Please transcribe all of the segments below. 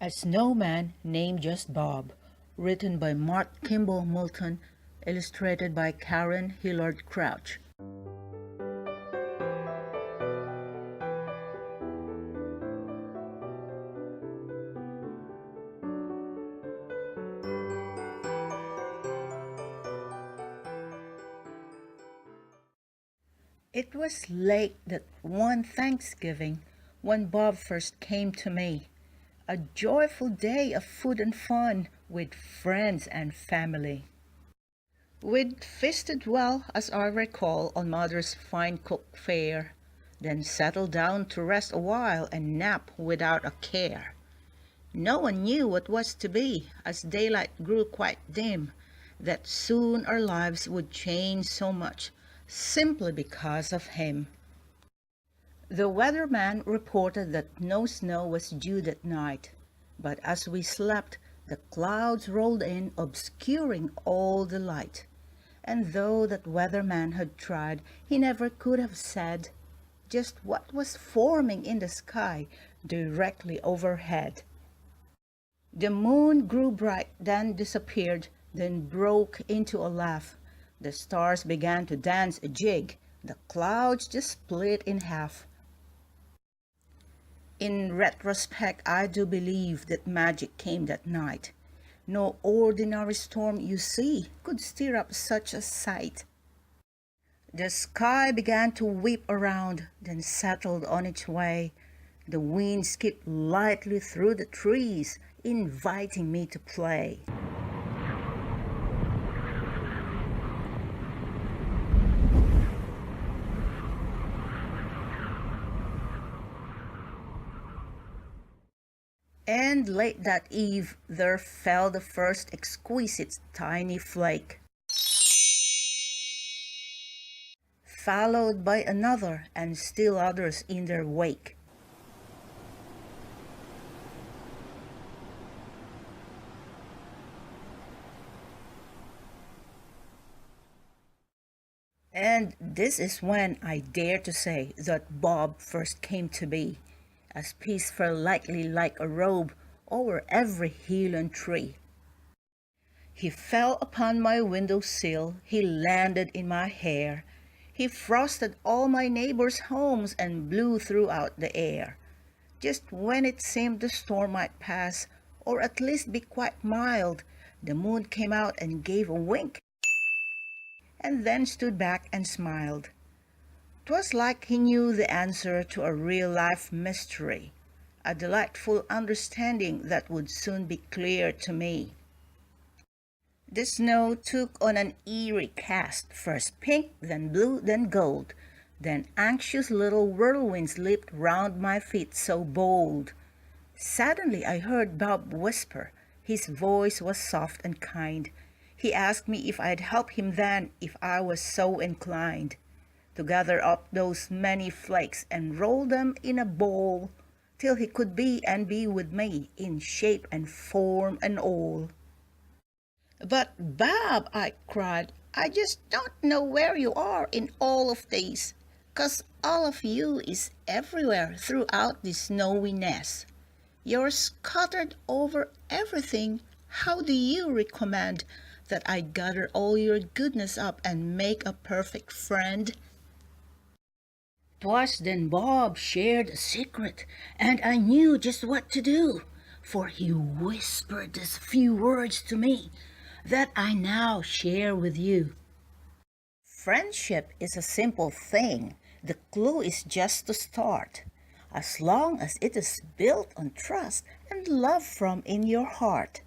A Snowman Named Just Bob, written by Kimball, Moulton, illustrated by Karen Hillard Crouch. It was late that one Thanksgiving when Bob first came to me. A joyful day of food and fun with friends and family. We'd feasted well, as I recall, on Mother's fine cooked fare, then settled down to rest a while and nap without a care. No one knew what was to be, as daylight grew quite dim, that soon our lives would change so much, simply because of him. The weatherman reported that no snow was due that night, but as we slept, the clouds rolled in, obscuring all the light. And though that weatherman had tried, he never could have said just what was forming in the sky directly overhead. The moon grew bright, then disappeared, then broke into a laugh. The stars began to dance a jig. The clouds just split in half. In retrospect, I do believe that magic came that night. No ordinary storm, you see, could stir up such a sight. The sky began to whip around, then settled on its way. The wind skipped lightly through the trees, inviting me to play. And late that eve there fell the first exquisite tiny flake, followed by another and still others in their wake. And this is when I dare to say that Bob first came to be, as peace fell lightly like a robe over every hill and tree. He fell upon my window sill, he landed in my hair, he frosted all my neighbors' homes and blew throughout the air. Just when it seemed the storm might pass, or at least be quite mild, the moon came out and gave a wink, and then stood back and smiled. 'Twas like he knew the answer to a real-life mystery, a delightful understanding that would soon be clear to me. The snow took on an eerie cast, first pink, then blue, then gold. Then anxious little whirlwinds leaped round my feet so bold. Suddenly I heard Bob whisper. His voice was soft and kind. He asked me if I'd help him then, if I was so inclined, to gather up those many flakes and roll them in a bowl, till he could be and be with me in shape and form and all. "But Bob," I cried, "I just don't know where you are in all of these, 'cause all of you is everywhere throughout this snowy nest. You're scattered over everything. How do you recommend that I gather all your goodness up and make a perfect friend?" 'Twas then Bob shared a secret, and I knew just what to do, for he whispered these few words to me that I now share with you. Friendship is a simple thing. The clue is just to start, as long as it is built on trust and love from in your heart.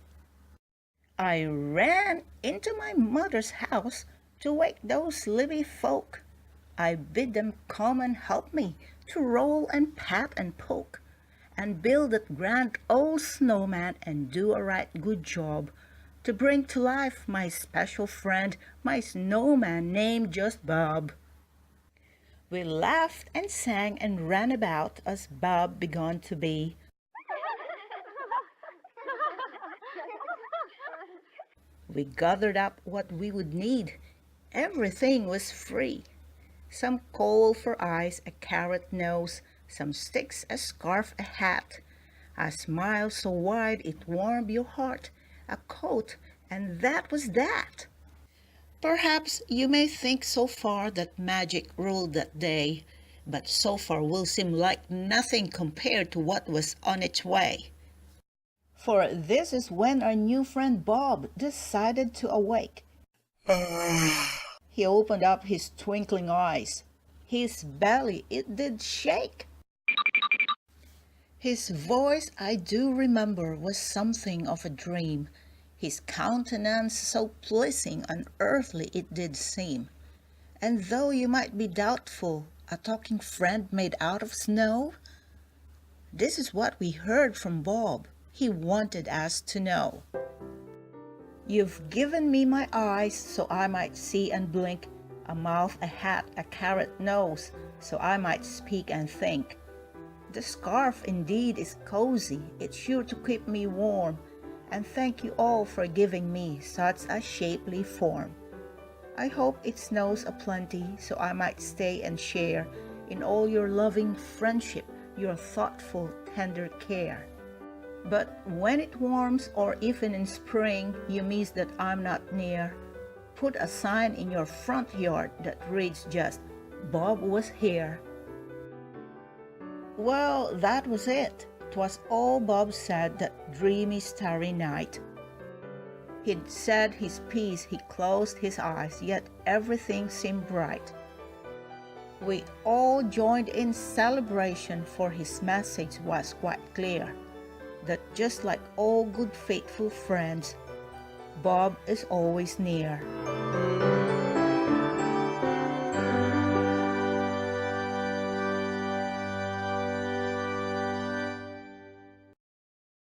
I ran into my mother's house to wake those sleepy folk. I bid them come and help me to roll and pat and poke, and build that grand old snowman and do a right good job to bring to life my special friend, my snowman named just Bob. We laughed and sang and ran about as Bob began to be. We gathered up what we would need. Everything was free. Some coal for eyes, a carrot nose, some sticks, a scarf, a hat. A smile so wide it warmed your heart, a coat, and that was that. Perhaps you may think so far that magic ruled that day, but so far will seem like nothing compared to what was on its way. For this is when our new friend Bob decided to awake. He opened up his twinkling eyes. His belly, it did shake. His voice, I do remember, was something of a dream. His countenance so pleasing, unearthly it did seem. And though you might be doubtful, a talking friend made out of snow? This is what we heard from Bob. He wanted us to know. You've given me my eyes so I might see and blink, a mouth, a hat, a carrot nose, so I might speak and think. The scarf indeed is cozy, it's sure to keep me warm, and thank you all for giving me such a shapely form. I hope it snows aplenty so I might stay and share in all your loving friendship, your thoughtful, tender care. But when it warms or even in spring you miss that I'm not near, put a sign in your front yard that reads just, Bob was here. Well, that was it. 'Twas all Bob said that dreamy starry night. He'd said his piece, he closed his eyes, yet everything seemed bright. We all joined in celebration, for his message was quite clear, that just like all good faithful friends, Bob is always near.